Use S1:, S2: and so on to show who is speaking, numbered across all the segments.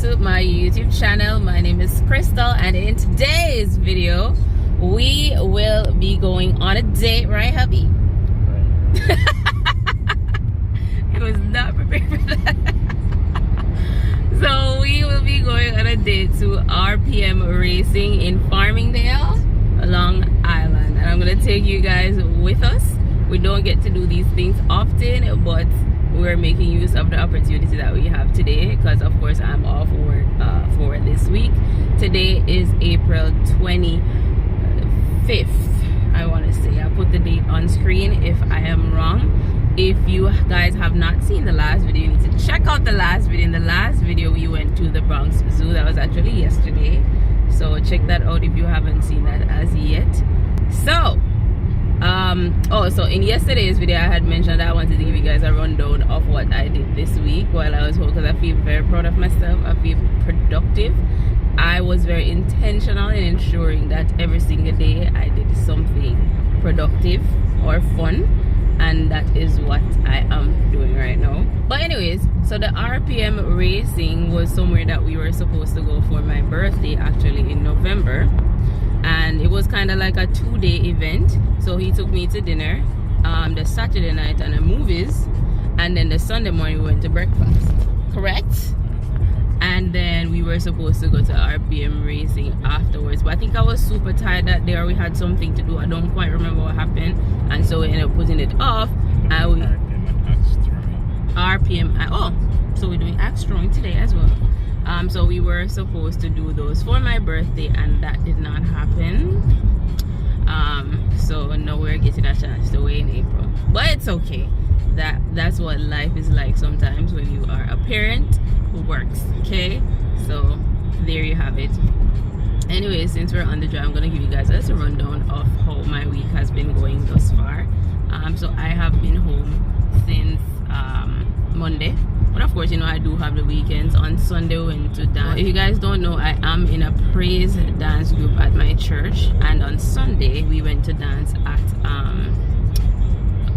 S1: to my YouTube channel. My name is Crystal, and in today's video we will be going on a date, right hubby? Right. He was not prepared for that. So we will be going on a date to RPM Racing in Farmingdale, Long Island, and I'm gonna take you guys with us. We don't get to do these things often, but we're making use of the opportunity that we have today because of course I'm off work for this week. Today is April 25th, I want to say. I'll put the date on screen if I am wrong. If you guys have not seen the last video, you need to check out the last video. In the last video we went to the Bronx Zoo. That was actually yesterday, so check that out if you haven't seen that as yet. So so in yesterday's video I had mentioned that I wanted to give you guys a rundown of what I did this week while I was home, because I feel very proud of myself. I feel productive. I was very intentional in ensuring that every single day I did something productive or fun, and that is what I am doing right now. But anyways, so the RPM Racing was somewhere that we were supposed to go for my birthday, actually in November, and it was kind of like a 2-day event. So he took me to dinner the Saturday night and the movies, and then the Sunday morning we went to breakfast, correct? And then we were supposed to go to RPM Racing afterwards, but I think I was super tired that day, or we had something to do. I don't quite remember what happened, and so we ended up putting it off. And we so we're doing axe throwing today as well. So we were supposed to do those for my birthday, and that did not happen. So now we're getting a chance to weigh in April, but it's okay. That's what life is like sometimes when you are a parent who works. Okay, so there you have it. Anyway, since we're on the drive, I'm gonna give you guys a little rundown of how my week has been going thus far. So I have been home since Monday, but of course, you know, I do have the weekends. On Sunday we went to dance. If you guys don't know, I am in a praise dance group at my church, and on Sunday we went to dance at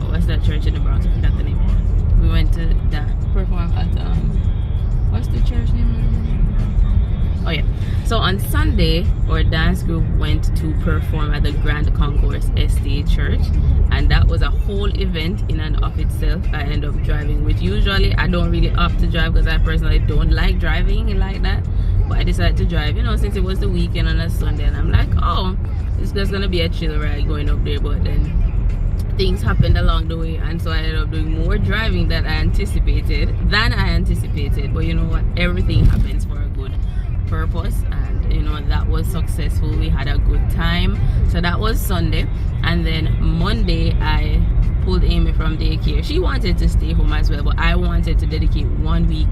S1: what's that church in the Bronx? I forgot the name. We went to perform at what's the church name? Oh yeah. So on Sunday our dance group went to perform at the Grand Concourse Estate Church, and that was a whole event in and of itself. I end up driving, which usually I don't really opt to drive because I personally don't like driving like that, but I decided to drive, you know, since it was the weekend on a Sunday, and I'm like, oh, it's just gonna be a chill ride going up there. But then things happened along the way, and so I ended up doing more driving than I anticipated. But you know what, everything happens for a good purpose, and you know, that was successful. We had a good time. So that was Sunday, and then Monday I pulled Amy from daycare. She wanted to stay home as well, but I wanted to dedicate one day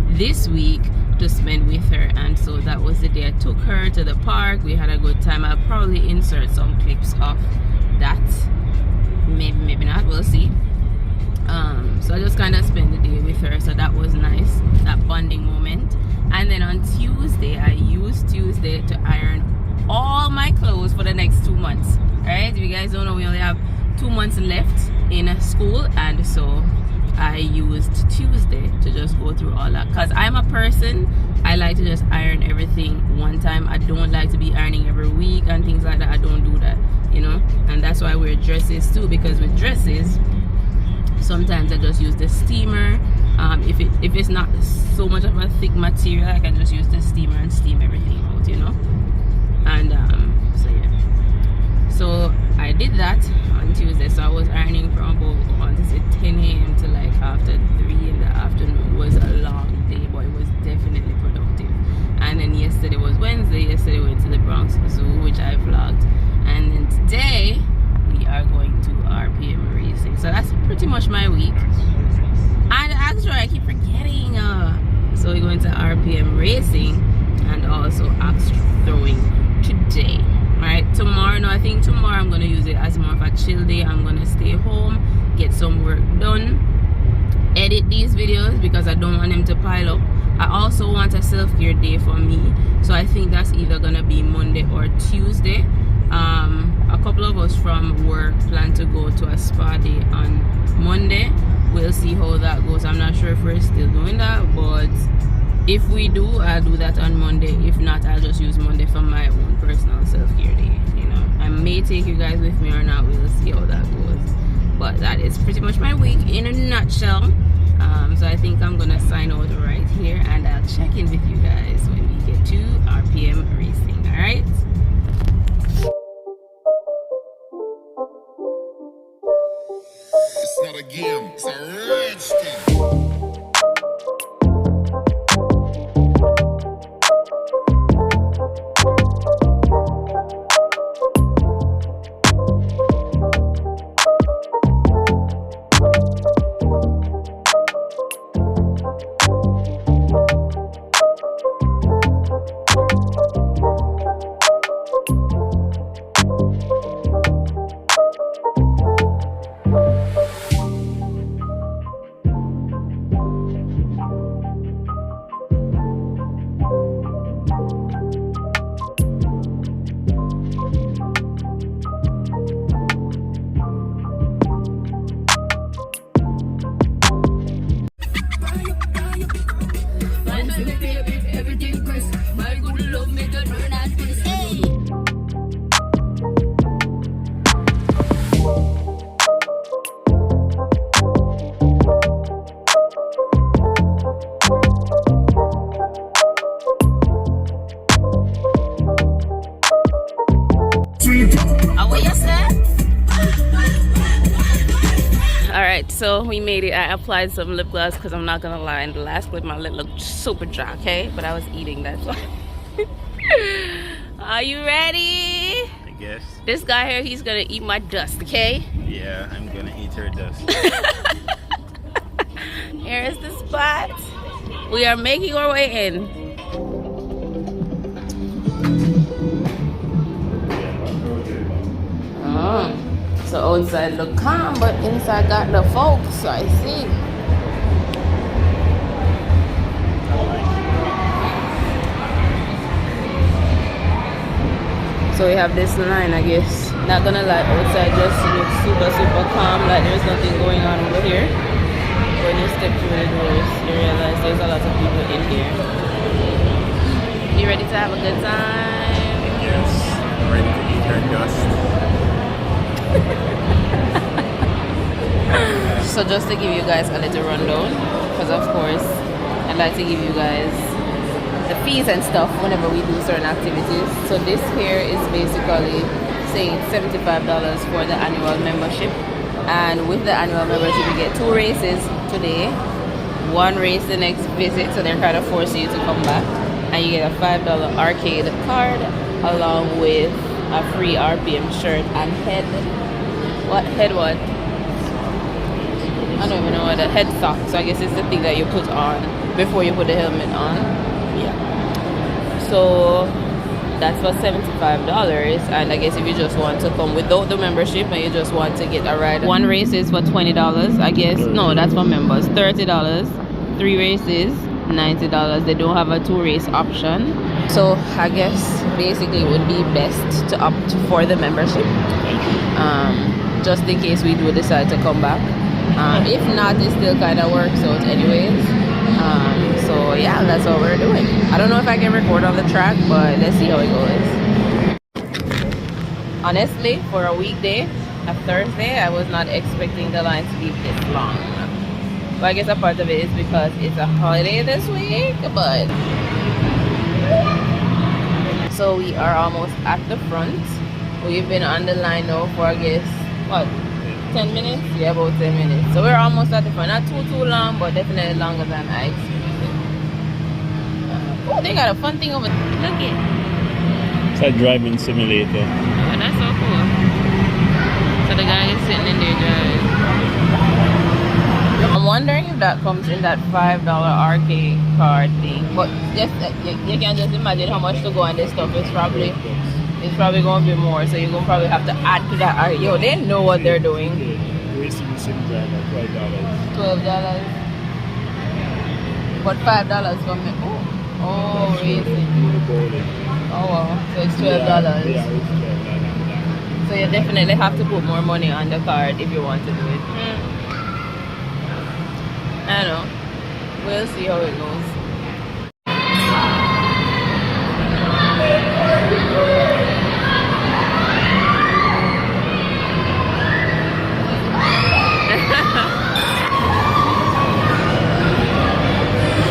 S1: this week to spend with her, and so that was the day I took her to the park. We had a good time. I'll probably insert some clips of that, maybe not, we'll see. So I just kind of spent the day with her, so that was nice, that bonding moment. And then on Tuesday, I used Tuesday to iron all my clothes for the next 2 months. Right, if you guys don't know, we only have 2 months left in school, and so I used Tuesday to just go through all that, because I'm a person, I like to just iron everything one time. I don't like to be ironing every week and things like that. I don't do that, you know. And that's why I wear dresses too, because with dresses sometimes I just use the steamer. If it's not so much of a thick material, I can just use the steamer and steam everything out, you know. And so yeah, so I did that on Tuesday. So I was ironing from about, I want to say 10 a.m. to like after 3 in the afternoon. It was a long day, but it was definitely productive. And then yesterday was Wednesday. Yesterday we went to the Bronx Zoo, which I vlogged, and then today we are going to RPM Racing. So that's pretty much my week. And actually I keep forgetting, so we're going to RPM Racing and also axe throwing today. Right, tomorrow, no, I think tomorrow I'm gonna use it as more of a chill day. I'm gonna stay home, get some work done, edit these videos because I don't want them to pile up. I also want a self-care day for me, so I think that's either gonna be Monday or Tuesday. A couple of us from work plan to go to a spa day on Monday. We'll see how that goes. I'm not sure if we're still doing that, but If we do, I'll do that on Monday. If not, I'll just use Monday for my own personal self-care day. You know, I may take you guys with me or not. We'll see how that goes. But that is pretty much my week in a nutshell. So I think I'm gonna sign out right here, and I'll check in with you guys when we get to RPM racing. All right.
S2: It's not a game, it's a rich thing.
S1: Alright, so we made it. I applied some lip gloss because I'm not gonna lie, in the last clip my lip looked super dry, okay? But I was eating, that's why. Are you ready?
S3: I guess.
S1: This guy here, he's gonna eat my dust, okay?
S3: Yeah, I'm gonna eat her dust.
S1: Here is the spot. We are making our way in. So outside look calm, but inside got the folks, so I see. So we have this line, I guess. Not gonna lie, outside just looks super calm, like there's nothing going on over here. When you step through the doors, you realize there's a lot of people in here. You ready to have a good time?
S3: Yes, I'm ready to eat her dust.
S1: So just to give you guys a little rundown, because of course I'd like to give you guys the fees and stuff whenever we do certain activities. So this here is basically saying $75 for the annual membership, and with the annual membership you get 2 races today, 1 race the next visit, so they're kind of forcing you to come back, and you get a $5 arcade card along with a free RPM shirt and head what? I don't even know what, a head sock. So I guess it's the thing that you put on before you put the helmet on. Yeah. So that's for $75, and I guess if you just want to come without the membership and you just want to get a ride, 1 race is for $20, I guess. No, that's for members. $30. 3 races, $90. They don't have a 2 race option. So I guess basically it would be best to opt for the membership, just in case we do decide to come back. If not, it still kind of works out anyways. So yeah, that's what we're doing. I don't know if I can record on the track, but let's see how it goes. Honestly, for a weekday, a Thursday, I was not expecting the line to be this long. But I guess a part of it is because it's a holiday this week, but... So we are almost at the front. We've been on the line now for, I guess, what, 10 minutes? Yeah, about 10 minutes. So we're almost at the front. Not too long, but definitely longer than I expected. Oh, they got a fun thing over there. Look it.
S3: It's a driving simulator.
S1: Oh, that's so cool. So the guy is sitting in there driving. I'm wondering if that comes in that $5 arcade card thing. But just you can just imagine how much to go on this stuff. It's probably going to be more. So you're going to probably have to add to that. Yo, they know what they're doing.
S3: Racing sim driver, $12.
S1: $12. But $5 from me. Oh, racing. Oh wow. So it's $12.
S3: Yeah, it's $12.
S1: So you definitely have to put more money on the card if you want to do it. I don't know. We'll see how it goes.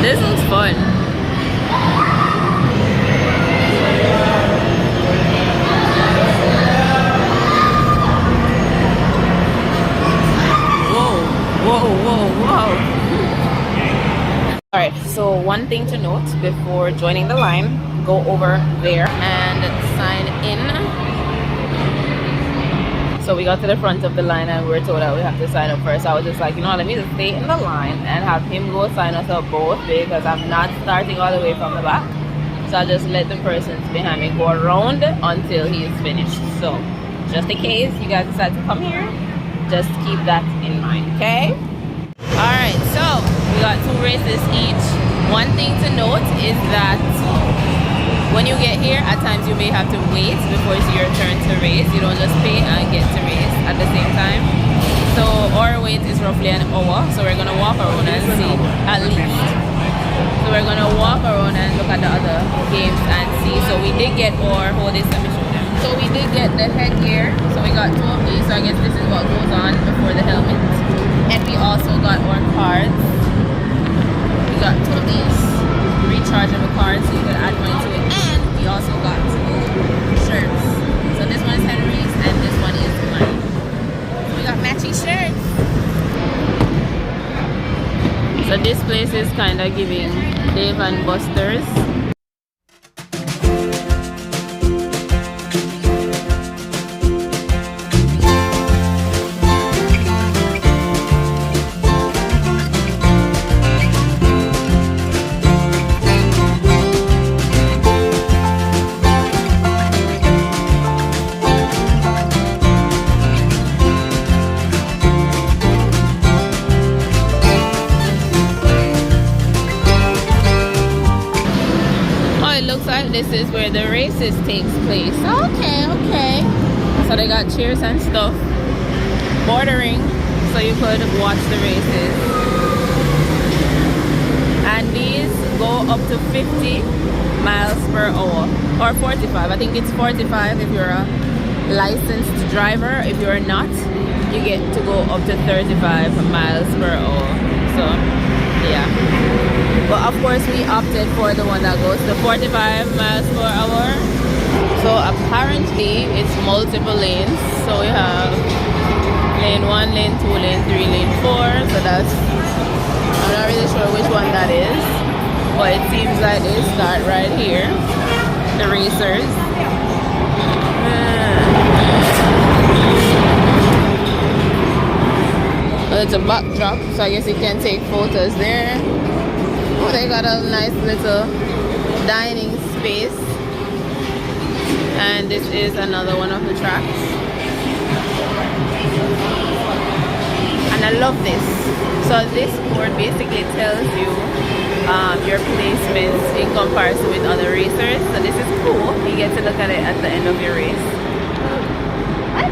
S1: This looks fun. Whoa. Alright, so one thing to note before joining the line, go over there and sign in. So we got to the front of the line and we were told that we have to sign up first. I was just like, you know, let me just stay in the line and have him go sign us up both, because I'm not starting all the way from the back. So I'll just let the persons behind me go around until he is finished. So just in case you guys decide to come here, just keep that in mind, okay? Alright, so we got 2 races each. One thing to note is that when you get here, at times you may have to wait before it's your turn to race. You don't just pay and get to race at the same time. So our wait is roughly an hour. So we're gonna walk around and see, at least. So we're gonna walk around and look at the other games and see. So we did get our, hold this, let me show them. So we did get the headgear. So we got 2 of these. So I guess this is what goes on before the helmet. And we also got our cards. We got 2 of these rechargeable cards, so you can add money to it. And we also got 2 shirts. So this one is Henry's and this one is mine. So we got matching shirts. So this place is kind of giving Dave and Buster's. This is where the races takes place. Okay. So they got chairs and stuff, bordering, so you could watch the races. And these go up to 50 miles per hour, or 45. I think it's 45 if you're a licensed driver. If you're not, you get to go up to 35 miles per hour. So yeah. But of course we opted for the one that goes to 45 miles per hour. So apparently it's multiple lanes. So we have lane 1, lane 2, lane 3, lane 4. So that's, I'm not really sure which one that is, but it seems like they start right here, the racers. Well, it's a backdrop, so I guess you can take photos there. Oh, they got a nice little dining space. And this is another one of the tracks. And I love this. So this board basically tells you your placements in comparison with other racers. So this is cool. You get to look at it at the end of your race. What?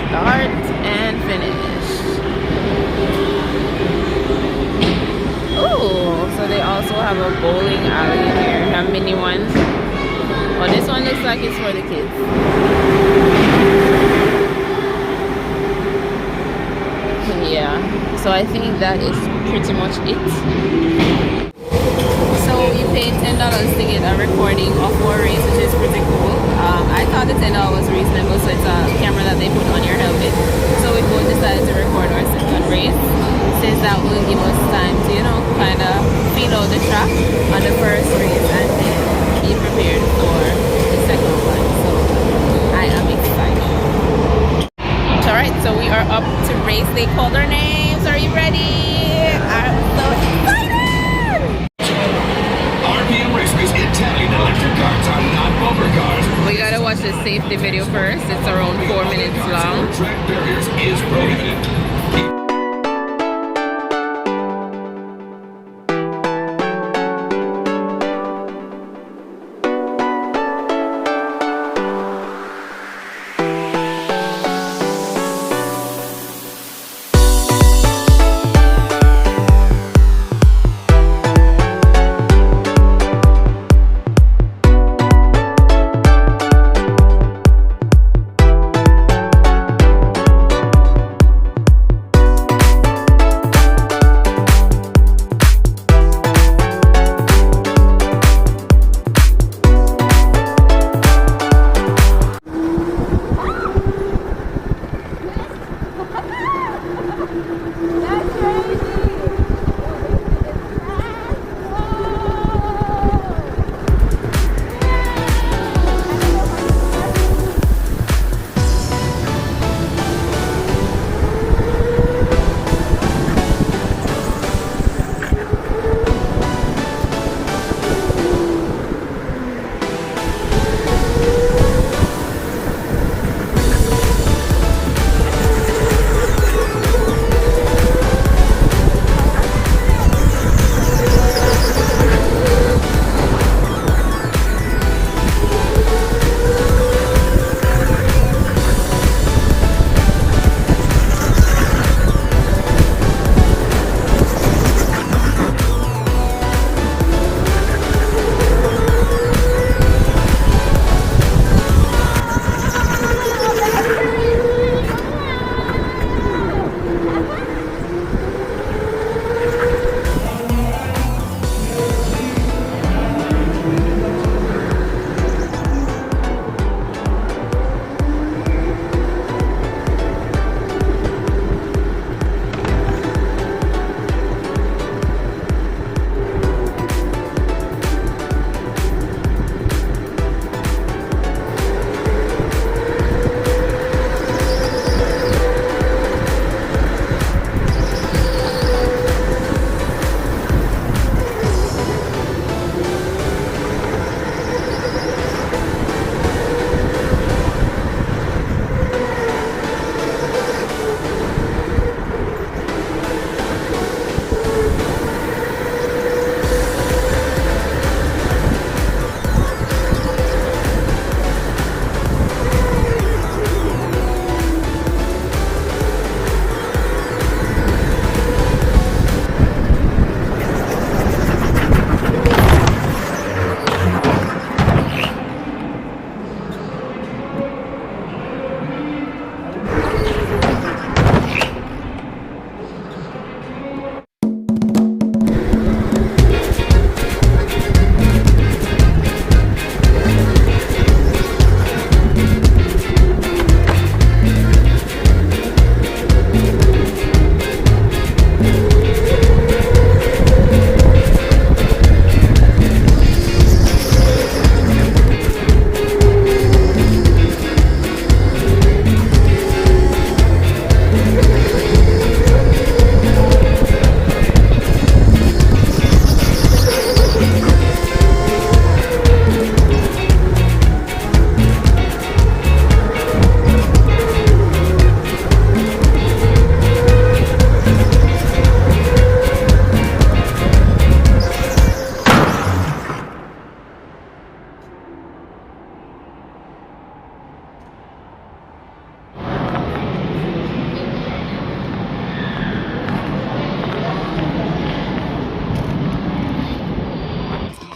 S1: Start and finish. Oh, so they also have a bowling alley here, a mini one. Oh, this one looks like it's for the kids. Yeah, so I think that is pretty much it. So you pay $10 to get a recording of our race, which is pretty cool. I thought the $10 was reasonable, so it's a camera that they put on your helmet. So we both decided to record our second race, since that will give us time to, you know, kind of feel out the track on the first race and then be prepared for the second one. So I am excited. Alright, so we are up to race. They called our names. Are you ready? I'm so excited!
S2: RPM Raceway's Italian electric cars are not bumper cars.
S1: We gotta watch the safety video first. It's around 4 minutes long.
S2: Track barriers is prohibited.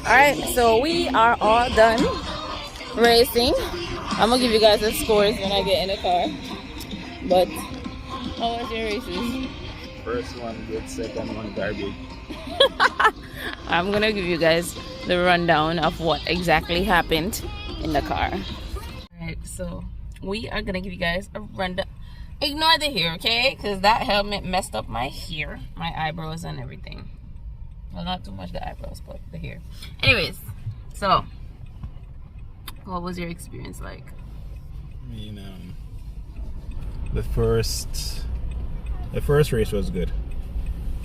S1: Alright, so we are all done racing. I'm gonna give you guys the scores when I get in the car. But how was your races?
S3: First one good, second one garbage.
S1: I'm gonna give you guys the rundown of what exactly happened in the car. Alright, so we are gonna give you guys a rundown. Ignore the hair, okay? Because that helmet messed up my hair, my eyebrows and everything. Well, not too much the eyebrows, but the hair. Anyways, so what was your experience like?
S3: I mean, the first race was good.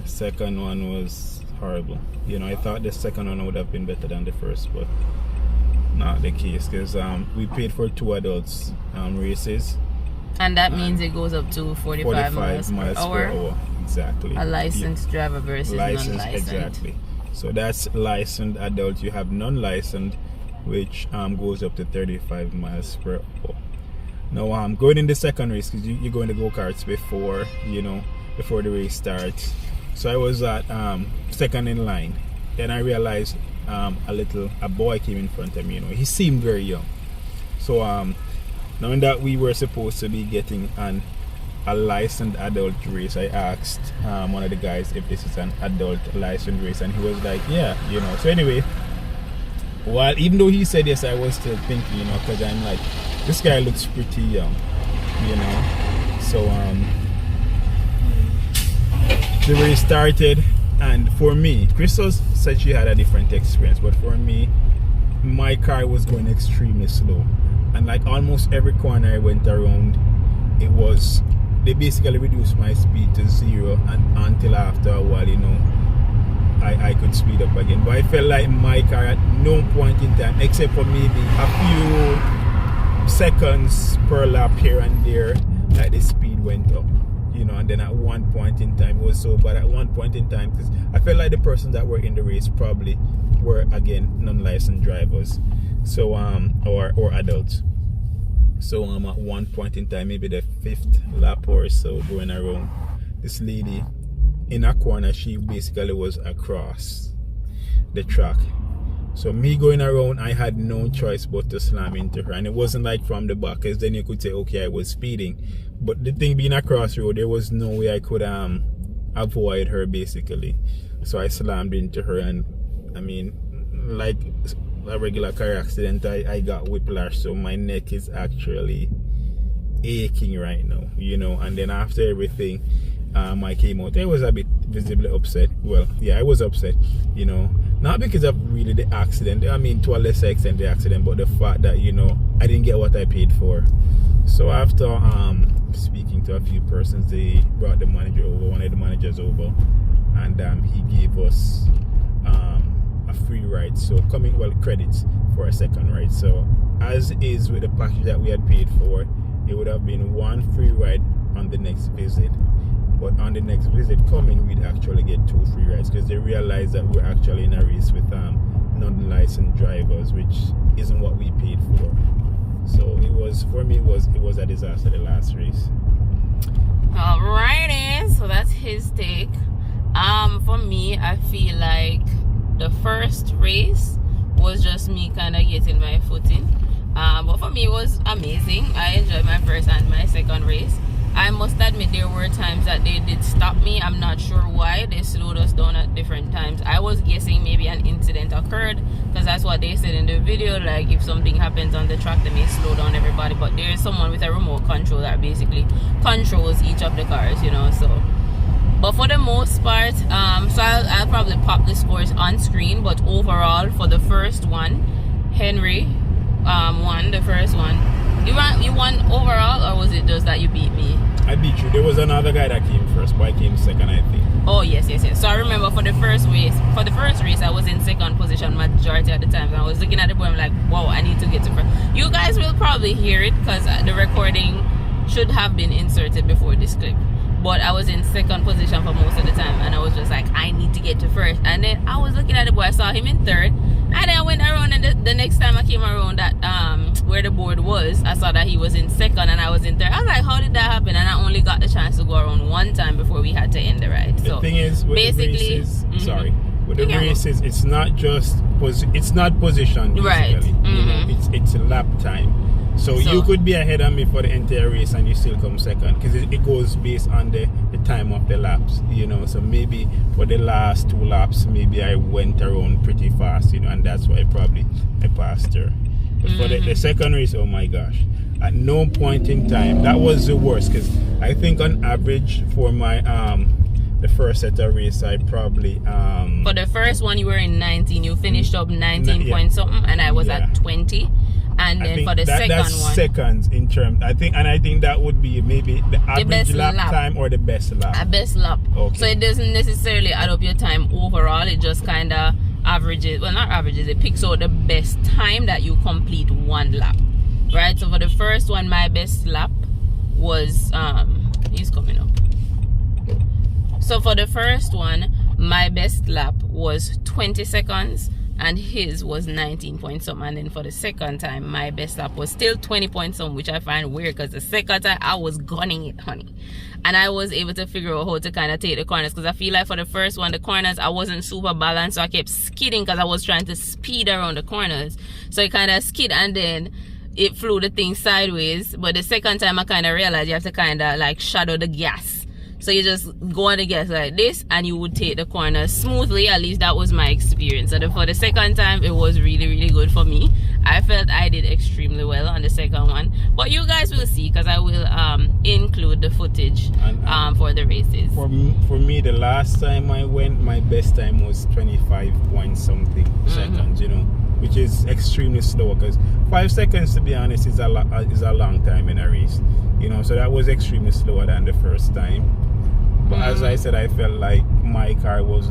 S3: The second one was horrible. You know, I thought the second one would have been better than the first, but not the case, because we paid for 2 adults races.
S1: And that means it goes up to 45 miles per hour.
S3: Exactly.
S1: A licensed driver versus non-licensed.
S3: Exactly. So that's licensed adult. You have non-licensed, which goes up to 35 miles per hour. Now going in the second race, because you go in the go-karts before the race starts. So I was at second in line. Then I realized a boy came in front of me. You know, he seemed very young. So knowing that we were supposed to be getting a licensed adult race, I asked one of the guys if this is an adult licensed race, and he was like, yeah, you know. So anyway, even though he said yes, I was still thinking, you know, because I'm like, this guy looks pretty young, you know. So the race started, and for me, Crystal said she had a different experience, but for me, my car was going extremely slow, and like almost every corner I went around, they basically reduced my speed to 0, and until after a while, you know, I could speed up again. But I felt like my car at no point in time, except for maybe a few seconds per lap here and there, like the speed went up, you know. And then at one point in time it was so bad. At one point in time, because I felt like the persons that were in the race probably were, again, non-licensed drivers, so or adults. So at one point in time, maybe the 5th lap or so, going around, this lady in a corner, she basically was across the track. So me going around, I had no choice but to slam into her. And it wasn't like from the back, because then you could say, okay, I was speeding. But the thing being across the road, there was no way I could avoid her, basically. So I slammed into her, and I mean, like a regular car accident, I got whiplash, so my neck is actually aching right now, you know. And then after everything, I came out. I was a bit visibly upset. Well, yeah, I was upset, you know, not because of really the accident, I mean, to a lesser extent the accident, but the fact that, you know, I didn't get what I paid for. So after speaking to a few persons, they brought the manager over, one of the managers over, and he gave us a free ride, so credits for a second ride. So as is with the package that we had paid for, it would have been 1 free ride on the next visit, but on the next visit coming, we'd actually get 2 free rides, because they realized that we're actually in a race with non-licensed drivers, which isn't what we paid for. So it was, for me, it was a disaster, the last race.
S1: Alrighty, so that's his take. For me, I feel like the first race was just me kind of getting my footing, but for me it was amazing. I enjoyed my first and my second race. I must admit there were times that they did stop me. I'm not sure why they slowed us down at different times. I was guessing maybe an incident occurred, because that's what they said in the video, like if something happens on the track they may slow down everybody, but there's someone with a remote control that basically controls each of the cars, you know. So but for the most part, so I'll probably pop the scores on screen, but overall for the first one, Henry won the first one. You won overall, or was it just that you beat me?
S3: I beat you. There was another guy that came first, but I came second, I think.
S1: Oh yes. So I remember for the first race, I was in second position majority of the time. And I was looking at the board, I'm like, wow, I need to get to first. You guys will probably hear it, because the recording should have been inserted before this clip. But I was in second position for most of the time, and I was just like, I need to get to first. And then I was looking at the boy, I saw him in third, and then I went around, and the next time I came around that where the board was, I saw that he was in second and I was in third. I was like, how did that happen? And I only got the chance to go around one time before we had to end the ride. So
S3: the thing is, with
S1: basically,
S3: the races, But the races, it's not just it's not position, basically.
S1: Right.
S3: You know, it's lap time. So you could be ahead of me for the entire race and you still come second, because it goes based on the time of the laps, you know. So maybe for the last 2 laps, maybe I went around pretty fast, you know, and that's why I passed her. But for the second race, oh my gosh, at no point in time, that was the worst, because I think on average for my the first set of race, I probably
S1: for the first one you were in 19, you finished up 19 point something, and I was at 20. And then for the second one,
S3: seconds in terms, I think that would be maybe the average lap time or the best lap.
S1: A best lap.
S3: Okay.
S1: So it doesn't necessarily add up your time overall. It just kind of averages. Well, not averages. It picks out the best time that you complete one lap, right? So for the first one, my best lap was he's coming up. So for the first one, my best lap was 20 seconds. And his was 19 point something. And then for the second time, my best lap was still 20 point something, which I find weird, because the second time I was gunning it, honey. And I was able to figure out how to kind of take the corners, because I feel like for the first one, the corners, I wasn't super balanced, so I kept skidding because I was trying to speed around the corners. So it kind of skid, and then it flew the thing sideways. But the second time, I kind of realized you have to kind of like shadow the gas. So you just go on the gas like this, and you would take the corner smoothly. At least that was my experience. And for the second time, it was really, really good for me. I felt I did extremely well on the second one. But you guys will see, because I will include the footage for the races.
S3: For me, the last time I went, my best time was 25 point something seconds, you know, which is extremely slow, because 5 seconds, to be honest, is a long time in a race, you know. So that was extremely slower than the first time. But as I said, I felt like my car was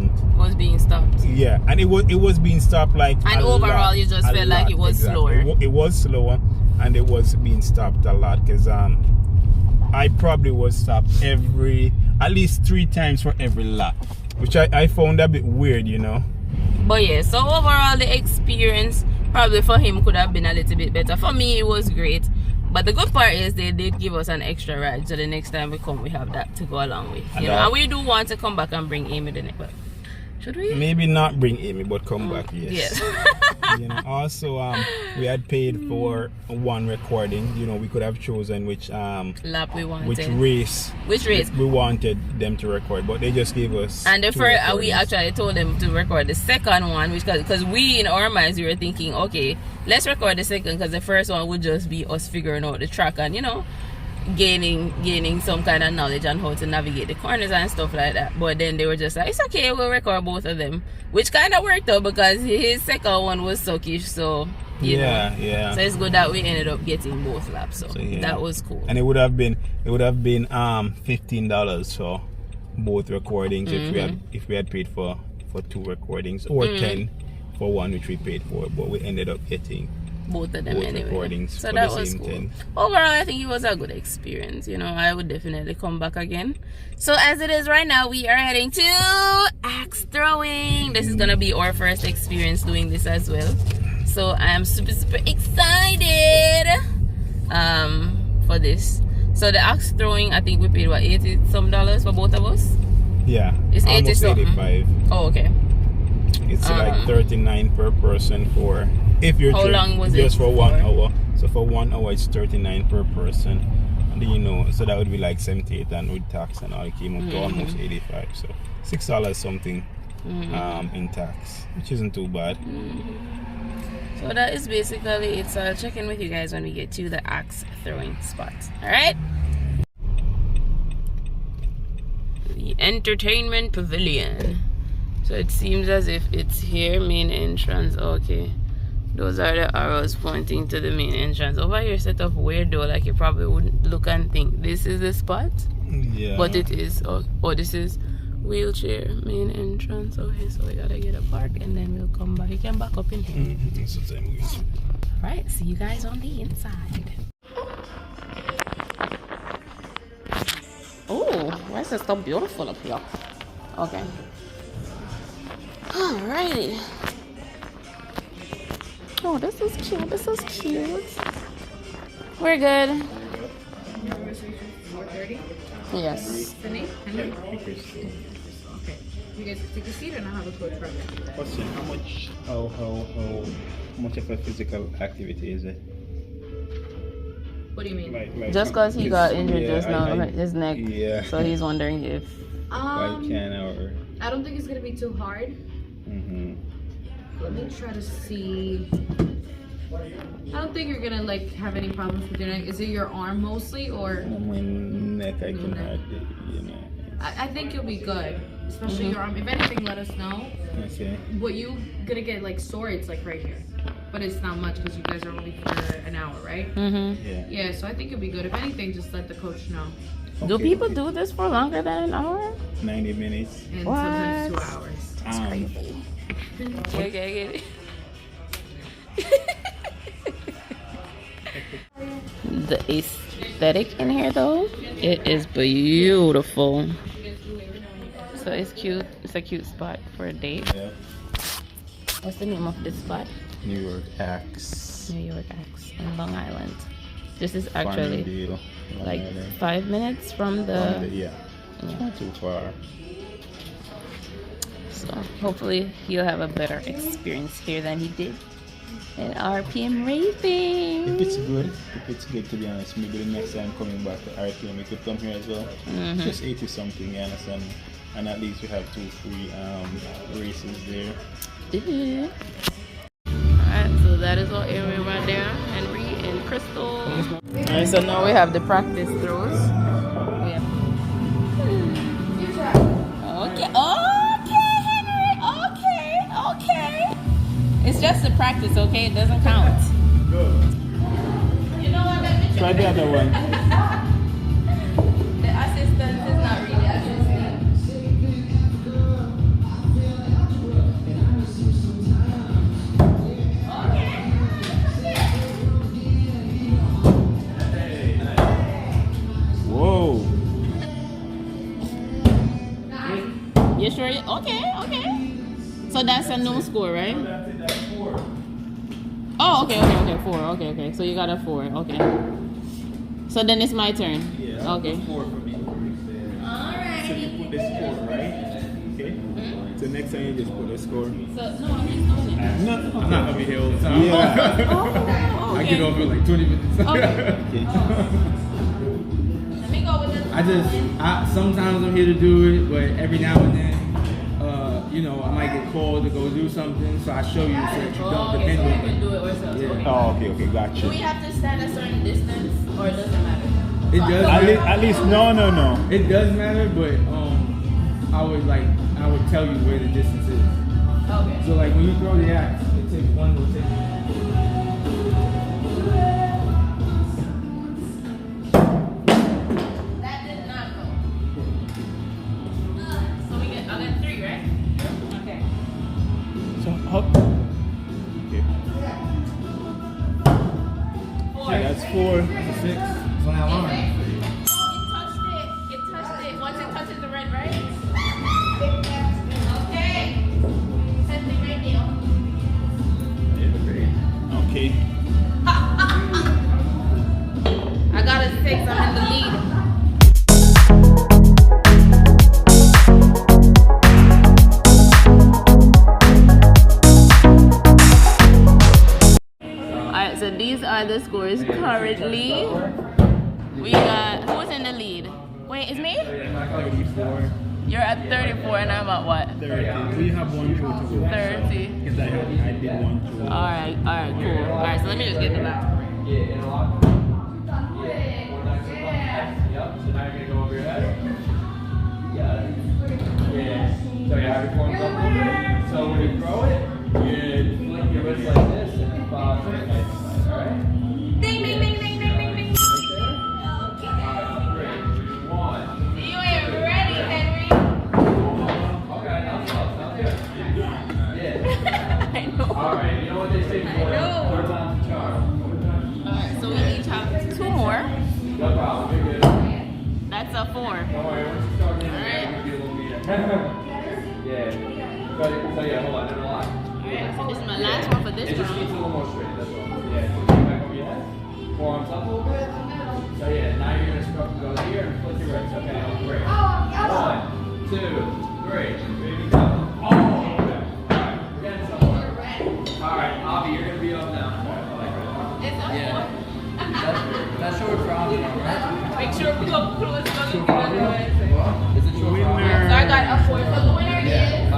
S3: being stopped. Yeah, and it was being stopped like.
S1: And overall, you just felt like it was slower.
S3: It was slower, and it was being stopped a lot, because I probably was stopped at least 3 times for every lap, which I found a bit weird, you know.
S1: But yeah, so overall the experience probably for him could have been a little bit better. For me, it was great. But the good part is they did give us an extra ride, so the next time we come, we have that to go along with. You know, and we do want to come back and bring Amy the next. But should we?
S3: Maybe not bring Amy, but come back. Yes.
S1: Yes.
S3: You know, also we had paid for one recording. You know, we could have chosen which lap we wanted, which race we wanted them to record, but they just gave us.
S1: And the first, we actually told them to record the second one, which because we in our minds we were thinking, okay, let's record the second, because the first one would just be us figuring out the track and, you know, gaining some kind of knowledge on how to navigate the corners and stuff like that. But then they were just like, it's okay, we'll record both of them, which kind of worked out, because his second one was suckish, so you know. So it's good that we ended up getting both laps, so that was cool.
S3: And it would have been $15 for both recordings if we had paid for 2 recordings, or 10 for one, which we paid for, but we ended up getting
S1: both of them anyway.
S3: Recordings,
S1: so that was cool. 10. Overall, I think it was a good experience. You know, I would definitely come back again. So as it is right now, we are heading to axe throwing. This is gonna be our first experience doing this as well. So I am super excited for this. So the axe throwing, I think we paid what, $80 some for both of us?
S3: Yeah,
S1: it's 80 something.
S3: 85.
S1: Oh, okay.
S3: It's like $39 per person for, if you're
S1: how long was
S3: just
S1: it
S3: for 1 hour. So for 1 hour it's $39 per person, and then, you know, so that would be like 78, and with tax and all it came up to almost 85. So $6 something in tax, which isn't too bad.
S1: So that is basically it. So I'll check in with you guys when we get to the axe throwing spot. All right. The entertainment pavilion. So it seems as if it's here, main entrance. Okay, those are the arrows pointing to the main entrance. Over here set up weird though, like you probably wouldn't look and think this is the spot. Yeah, but it is. Oh, this is wheelchair main entrance. Okay, so we gotta get a park and then we'll come back. You can back up in here. Right, see you guys on the inside. Oh, why is it so beautiful up here? Okay. Alrighty. Oh, this is cute. This is cute. We're good. Yes.
S4: Okay.
S1: You guys can take a seat and I'll have a coach run with you guys.
S3: Question: how much of a physical activity is it?
S1: What do you mean?
S3: Like
S1: Just because he got injured just now, his neck.
S3: Yeah.
S1: So he's wondering if.
S3: I can or.
S1: I don't think it's gonna be too hard. Let me try to see. I don't think you're gonna like have any problems with your neck. Is it your arm mostly or?
S3: My neck, I can hardly, you know.
S1: I think you'll be good, especially your arm. If anything, let us know.
S3: Okay.
S1: What you gonna get like sore? It's like right here, but it's not much because you guys are only for an hour, right?
S3: Yeah.
S1: Yeah. So I think you'll be good. If anything, just let the coach know.
S3: Okay.
S1: Do people do this for longer than an hour?
S3: 90 minutes.
S1: And sometimes 2 hours.
S3: That's crazy.
S1: Okay. The aesthetic in here though, it is beautiful. So it's cute. It's a cute spot for a date.
S3: Yeah.
S1: What's the name of this spot?
S3: New York Axe.
S1: New York Axe in Long Island. This is actually
S3: Farmingdale, Long
S1: like
S3: Island.
S1: 5 minutes from the.
S3: Yeah. It's not too far.
S1: So hopefully he'll have a better experience here than he did in RPM racing.
S3: If it's good to be honest, maybe the next time coming back to RPM we could come here as well. Just 80 something, you understand? And at least we have 2 free races there.
S1: Alright, so that is our area right there. Henry and Crystal. Alright, so now we have the practice throws. We have... Okay, Henry. Okay. It's just a practice, okay? It doesn't count.
S3: Good.
S1: You know what? Let me
S3: Try the other one.
S1: The assistant is not really assistant.
S3: Whoa.
S1: You sure? Okay. So that's a no score, right? Oh, okay. 4. Okay. So you got a 4. Okay. So then it's my turn.
S3: Yeah.
S1: Okay.
S3: 4 for me.
S1: Alright.
S3: So you put the score, right? Okay. So next time you just put the score.
S1: So no, I'm just doing it.
S3: No,
S4: I'm not gonna be here all the time.
S3: Yeah.
S1: Oh, okay.
S4: I get off in like 20 minutes.
S1: Okay. Let me go with this.
S4: Sometimes I'm here to do it, but every now and then, I might get called to go do something, so I show you so that you don't
S1: Okay,
S4: depend
S1: so we
S4: on
S1: can
S4: me.
S1: do it ourselves.
S4: Yeah.
S1: Okay.
S3: Oh, okay, gotcha.
S1: Do we have to stand a certain distance, or it doesn't matter?
S4: It does
S3: At least,
S4: matter.
S3: no.
S4: It does matter, but I would tell you where the distance is.
S1: Okay.
S4: So like when you throw the axe, it takes one rotation.
S1: That did not go. So I got 3, right? Okay.
S3: So how? Okay.
S1: 4.
S3: Yeah, that's 4.
S4: That's a 6. So now I'm
S1: It touched it. Once it touches the red, right? Okay. Testing right now.
S3: Okay.
S1: I got a 6. I'm in the lead. Alright, so these are the scores currently. We got, who's in the lead? Wait, it's me? You're at 34 and I'm at what?
S3: 30. We have 1 through to go.
S1: 30.
S3: Because I did 1 through.
S1: Alright, cool. Alright, so let me just get the back.
S4: So now you're gonna go over your head. Yeah. So you have your forms up a little bit. So when you throw it, you flick your wrist like this and follow it. Alright?
S1: Ding, ding, ding, ding, ding, ding, ding.
S4: Right there. 3, 1.
S1: You ain't ready, Henry.
S4: Okay, now yeah.
S1: I know.
S4: Alright, you know what they say before?
S1: know.
S4: 4 times the charm.
S1: Alright, so we each have 2 more.
S4: No problem, you're good.
S1: That's a 4.
S4: Don't worry, once you start getting
S1: Alright.
S4: you'll get a little meter. Yeah. So yeah, hold on, never lie.
S1: Alright, so this is my last one for this
S4: It just keeps
S1: round.
S4: it a little more straight, that's all. Yeah, so bring it back over your head. Forearms up a little bit. So yeah, now you're gonna go here and flip your wrist. Okay, great. 1, 2, Great. Baby, go. Oh, okay. Alright, get somewhere. Alright, Avi, you're gonna be up now. Yeah. That's short for Avi, right?
S1: Make sure we go close to the
S4: Is it short for Avi?
S1: So I got a 4 for the winner.
S4: Yeah.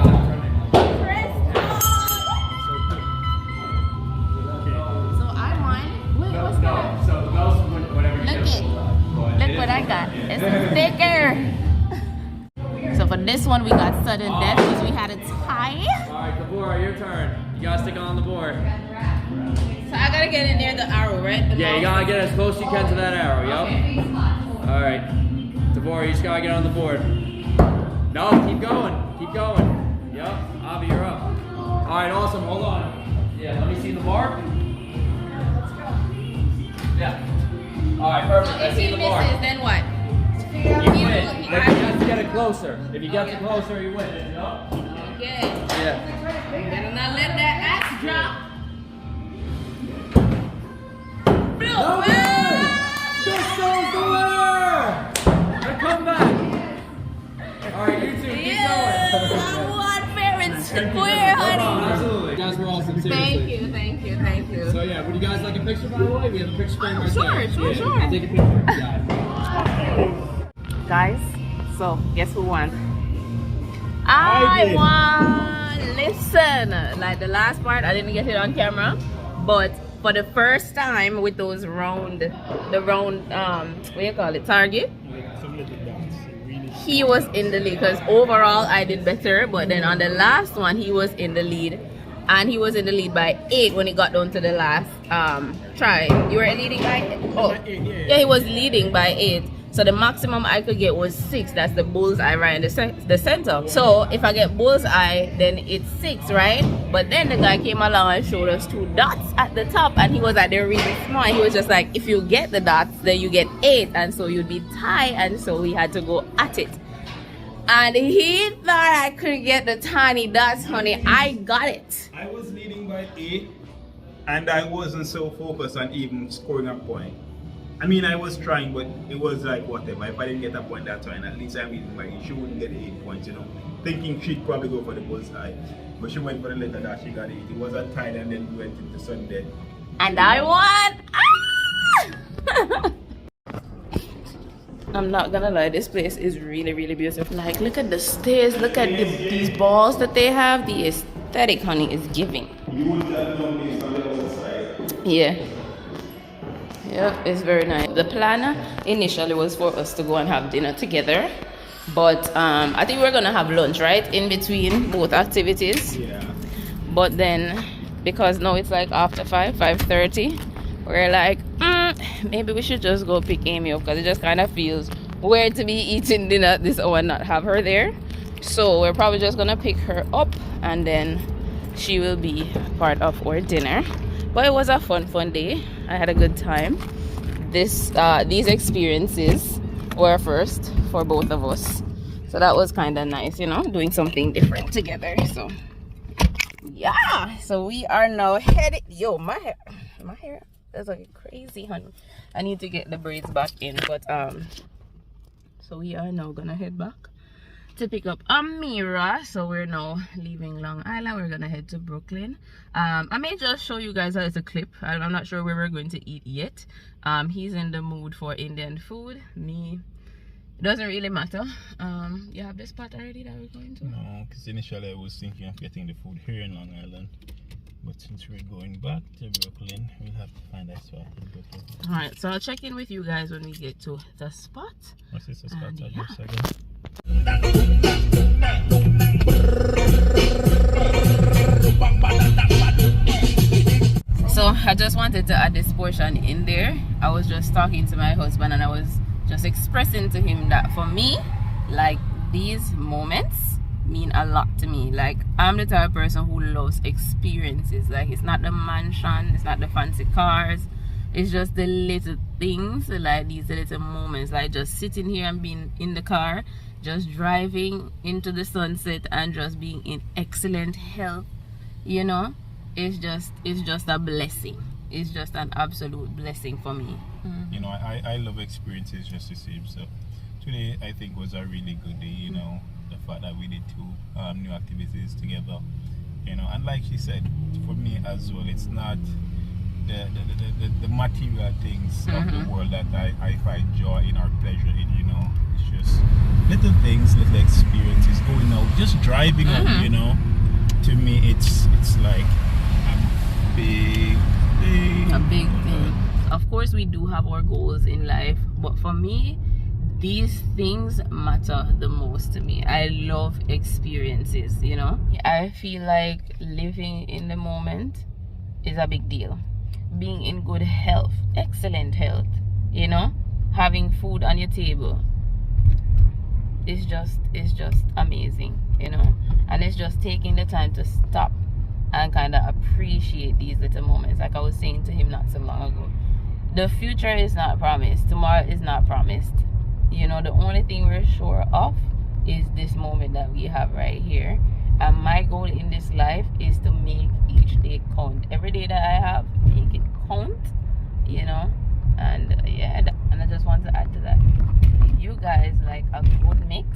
S1: So I won. Wait, what's that?
S4: So the bells, whatever you
S1: Look
S4: do.
S1: it. Look what I got. It's a sticker. So for this one, we got sudden death because we had a tie.
S4: Alright, Deborah, your turn. You gotta stick on the board.
S1: So I gotta get it near the arrow, right? The
S4: Yeah, you
S1: mouse?
S4: gotta get as close as you can to that arrow, yup. Alright. Deborah, you just gotta get on the board. No, keep going. Keep going. Yup. Avi, you're up. Alright, awesome. Hold on. Yeah, let me see the bar. Yeah. Alright, perfect.
S1: So
S4: Let's
S1: if
S4: see
S1: he
S4: the
S1: misses,
S4: bar.
S1: then what?
S4: You win. Like, you have to get it closer. If you get it closer, you win. Yup.
S1: Okay.
S4: Yeah.
S1: Better not let that axe drop.
S4: No good! Crystal's the winner! And come back. Alright, you two, keep
S1: Yes,
S4: going.
S1: I won fair and square, honey.
S4: Absolutely. You guys were awesome, seriously.
S1: Thank you, thank you, thank you.
S4: So yeah, would you guys like a picture, by the way? We have a picture frame right
S1: Sure,
S4: there.
S1: sure, sure.
S4: I'll take a picture. Yeah.
S1: Guys, so guess who won?
S3: I
S1: I
S3: did.
S1: won. Listen, like the last part, I didn't get it on camera, but for the first time with those round, what do you call it, target,
S3: Some little dots. Really.
S1: he was in the lead because overall I did better, but then on the last one he was in the lead, and he was in the lead by 8 when he got down to the last try. You were leading by 8? Oh, yeah, he was leading by 8. So the maximum I could get was 6. That's the bullseye right in the center. So if I get bullseye, then it's 6, right? But then the guy came along and showed us 2 dots at the top, and he was like, they're really small. He was just like, if you get the dots, then you get 8, and so you'd be tied, and so we had to go at it. And he thought I could get the tiny dots, honey. I got it.
S3: I was leading by 8, and I wasn't so focused on even scoring a point. I mean, I was trying, but it was like whatever. If I didn't get a point that time, at least I'm leading by 8. She wouldn't get 8 points, you know. Thinking she'd probably go for the bullseye, but she went for the letter that she got 8. It was a tie, and then we went into sudden death.
S1: And I won. Ah! I'm not gonna lie, this place is really, really beautiful. Like, look at the stairs, look at these balls that they have. The aesthetic, honey, is giving.
S3: You would have known this on the other side.
S1: Yeah. Yep, it's very nice. The plan initially was for us to go and have dinner together, but I think we're gonna have lunch, right, in between both activities.
S3: Yeah.
S1: But then, because now it's like after 5:30, we're like, maybe we should just go pick Amy up, because it just kind of feels weird to be eating dinner at this hour and not have her there. So we're probably just gonna pick her up, and then she will be part of our dinner. But it was a fun day. I had a good time. These experiences were first for both of us, so that was kind of nice, you know, doing something different together. So yeah, so we are now headed. Yo, my hair is like crazy, honey. I need to get the braids back in, but so we are now gonna head back to pick up Amira. So we're now leaving Long Island. We're gonna head to Brooklyn. I may just show you guys as a clip. I'm not sure where we're going to eat yet. He's in the mood for Indian food. Me, it doesn't really matter. You have the spot already that we're going to?
S3: No, because initially I was thinking of getting the food here in Long Island, but since we're going back to Brooklyn, we'll have to find a spot in Brooklyn.
S1: All right, so I'll check in with you guys when we get to the spot.
S3: What's this spot
S1: And
S3: address
S1: yeah.
S3: again?
S1: So I just wanted to add this portion in there. I was just talking to my husband, and I was just expressing to him that for me, like, these moments mean a lot to me. Like, I'm the type of person who loves experiences. Like, it's not the mansion, it's not the fancy cars, it's just the little things, like these little moments, like just sitting here and being in the car, just driving into the sunset, and just being in excellent health, you know. It's just a blessing. It's just an absolute blessing for me.
S3: You know, I love experiences just the same. So today I think was a really good day. You know, the fact that we did 2 new activities together, you know. And like she said, for me as well, it's not the material things of the world that I find joy in or pleasure in, you know. It's just little things, little experiences, going out, just driving out, you know. To me, it's like a big thing.
S1: A big thing. Of course, we do have our goals in life, but for me, these things matter the most to me. I love experiences, you know. I feel like living in the moment is a big deal. Being in good health, excellent health, you know, having food on your table, it's just amazing, you know. And it's just taking the time to stop and kind of appreciate these little moments. Like I was saying to him not so long ago, the future is not promised, tomorrow is not promised, you know. The only thing we're sure of is this moment that we have right here. And my goal in this life is to make each day count. Every day that I have, make it count, you know. And yeah, and I just want to add to that, if you guys like a good mix,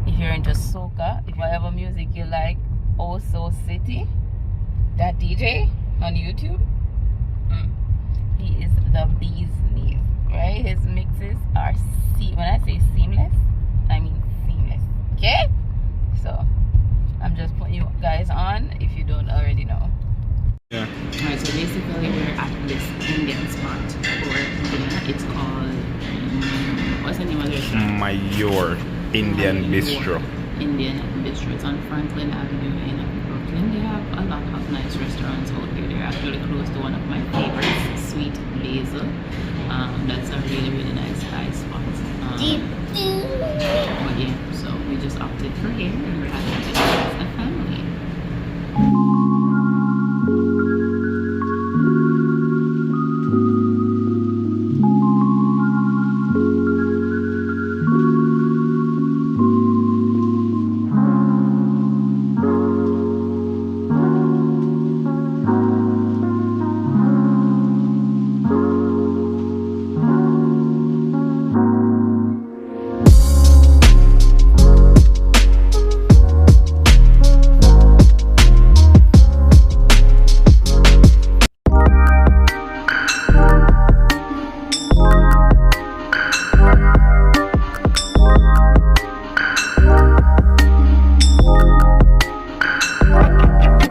S1: if you're into soca, if whatever music you like, Also City, that DJ on YouTube, he is the bee's knees, right? His mixes are when I say seamless, I mean seamless. Okay, so I'm just putting you guys on if you don't already know.
S3: Yeah.
S1: Alright, so basically we're at this Indian spot for dinner. It's called what's the name of the restaurant?
S3: Mayor Indian Bistro.
S1: Indian Bistro. It's on Franklin Avenue in Brooklyn. They have a lot of nice restaurants out here. They're actually close to one of my favorites, Sweet Basil. That's a really, really nice Thai spot. But yeah, so we just opted for here and we're having dinner.